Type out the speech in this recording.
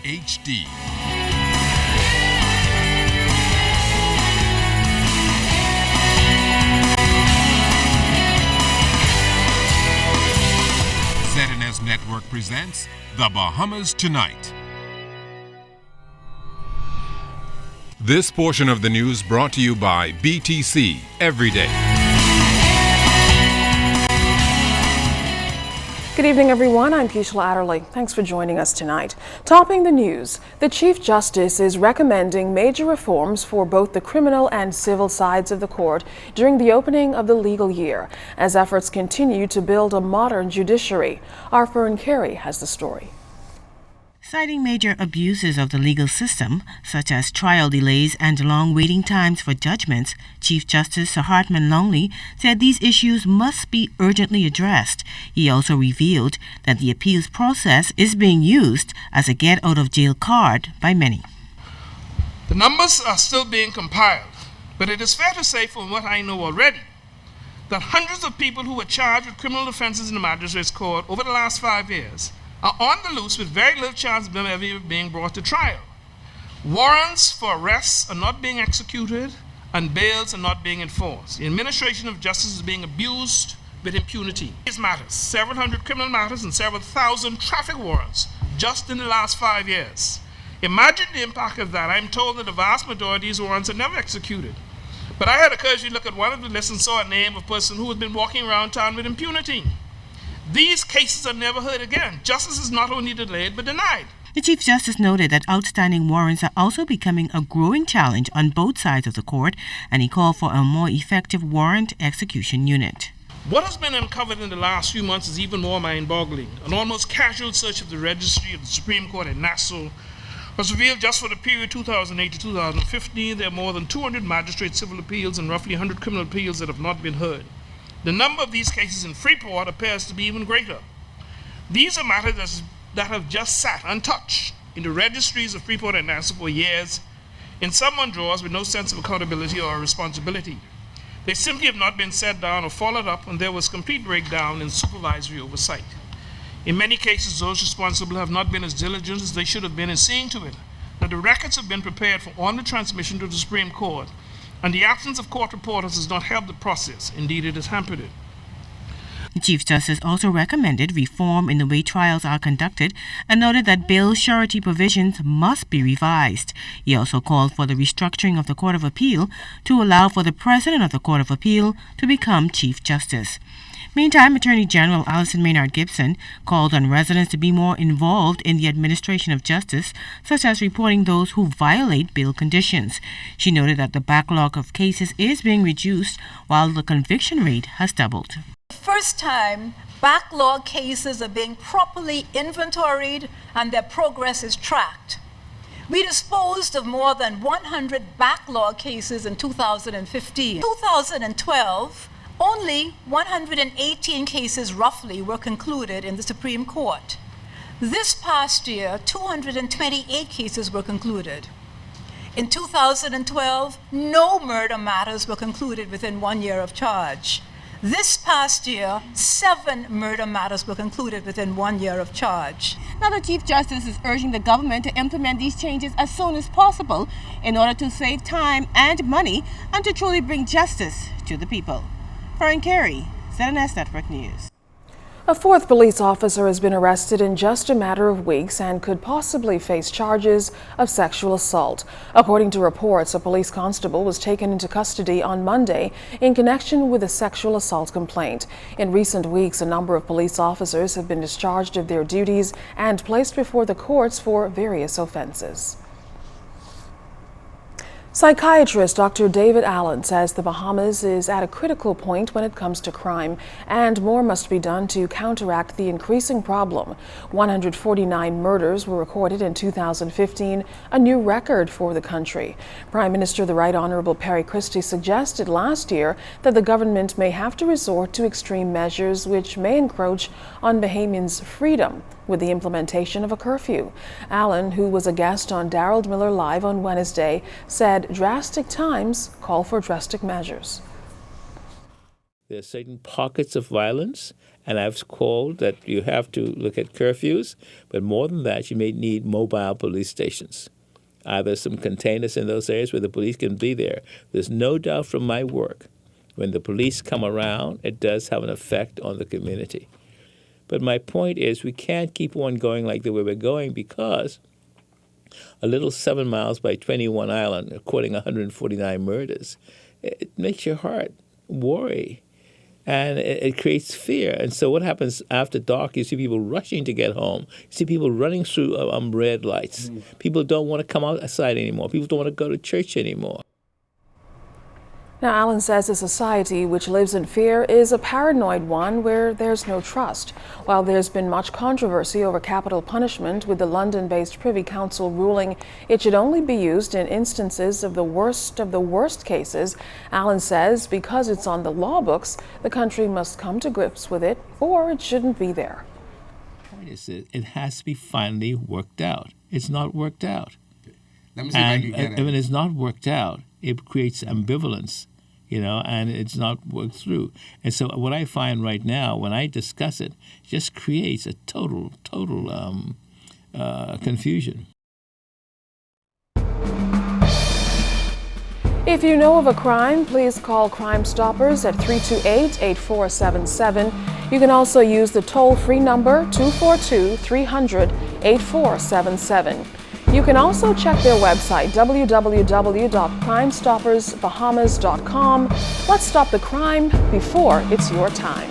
HD. ZNS Network presents The Bahamas Tonight. This portion of the news brought to you by BTC Everyday. Good evening, everyone. I'm Keishla Adderley. Thanks for joining us tonight. Topping the news, the Chief Justice is recommending major reforms for both the criminal and civil sides of the court during the opening of the legal year, as efforts continue to build a modern judiciary. Our Fern Carey has the story. Citing major abuses of the legal system, such as trial delays and long waiting times for judgments, Chief Justice Sir Hartman Longley said these issues must be urgently addressed. He also revealed that the appeals process is being used as a get-out-of-jail card by many. The numbers are still being compiled, but it is fair to say, from what I know already, that hundreds of people who were charged with criminal offenses in the magistrates' court over the last 5 years are on the loose with very little chance of them ever being brought to trial. Warrants for arrests are not being executed and bails are not being enforced. The administration of justice is being abused with impunity. These matters, several hundred criminal matters and several thousand traffic warrants just in the last 5 years. Imagine the impact of that. I'm told that the vast majority of these warrants are never executed. But I had a courage to look at one of the lists and saw a name of a person who had been walking around town with impunity. These cases are never heard again. Justice is not only delayed but denied. The Chief Justice noted that outstanding warrants are also becoming a growing challenge on both sides of the court, and he called for a more effective warrant execution unit. What has been uncovered in the last few months is even more mind-boggling. An almost casual search of the registry of the Supreme Court in Nassau was revealed just for the period 2008 to 2015. There are more than 200 magistrate civil appeals and roughly 100 criminal appeals that have not been heard. The number of these cases in Freeport appears to be even greater. These are matters that have just sat untouched in the registries of Freeport and Nassau for years, in someone drawers with no sense of accountability or responsibility. They simply have not been set down or followed up, and there was complete breakdown in supervisory oversight. In many cases, those responsible have not been as diligent as they should have been in seeing to it that the records have been prepared for on the transmission to the Supreme Court, and the absence of court reporters has not helped the process. Indeed, it has hampered it. The Chief Justice also recommended reform in the way trials are conducted and noted that bail surety provisions must be revised. He also called for the restructuring of the Court of Appeal to allow for the President of the Court of Appeal to become Chief Justice. Meantime, Attorney General Alison Maynard Gibson called on residents to be more involved in the administration of justice, such as reporting those who violate bail conditions. She noted that the backlog of cases is being reduced while the conviction rate has doubled. First time, backlog cases are being properly inventoried and their progress is tracked. We disposed of more than 100 backlog cases in 2015. 2012, only 118 cases roughly were concluded in the Supreme Court. This past year, 228 cases were concluded. In 2012, no murder matters were concluded within 1 year of charge. This past year, 7 murder matters were concluded within 1 year of charge. Now, the Chief Justice is urging the government to implement these changes as soon as possible in order to save time and money and to truly bring justice to the people. Fern Carey, ZNS Network News. A fourth police officer has been arrested in just a matter of weeks and could possibly face charges of sexual assault. According to reports, a police constable was taken into custody on Monday in connection with a sexual assault complaint. In recent weeks, a number of police officers have been discharged of their duties and placed before the courts for various offenses. Psychiatrist Dr. David Allen says the Bahamas is at a critical point when it comes to crime, and more must be done to counteract the increasing problem. 149 murders were recorded in 2015, a new record for the country. Prime Minister the Right Honorable Perry Christie suggested last year that the government may have to resort to extreme measures which may encroach on Bahamians' freedom with the implementation of a curfew. Allen, who was a guest on Darrell Miller Live on Wednesday, said drastic times call for drastic measures. There are certain pockets of violence, And I've called that you have to look at curfews, but more than that, you may need mobile police stations. Either some containers in those areas where the police can be there. There's no doubt from my work, when the police come around, it does have an effect on the community. But my point is we can't keep on going like the way we're going, because a little 7 miles by 21 Island, recording 149 murders, it makes your heart worry. And it creates fear. And so what happens after dark, you see people rushing to get home. You see people running through red lights. People don't want to come outside anymore. People don't want to go to church anymore. Now, Allen says a society which lives in fear is a paranoid one where there's no trust. While there's been much controversy over capital punishment, with the London-based Privy Council ruling it should only be used in instances of the worst cases, Allen says because it's on the law books, the country must come to grips with it, or it shouldn't be there. The point is that it has to be finally worked out. It's not worked out. Let me see if I can get it. When it's not worked out, it creates ambivalence. And it's not worked through. And so what I find right now, when I discuss it, just creates a total confusion. If you know of a crime, please call Crime Stoppers at 328-8477. You can also use the toll-free number 242-300-8477. You can also check their website, www.crimestoppersbahamas.com. Let's stop the crime before it's your time.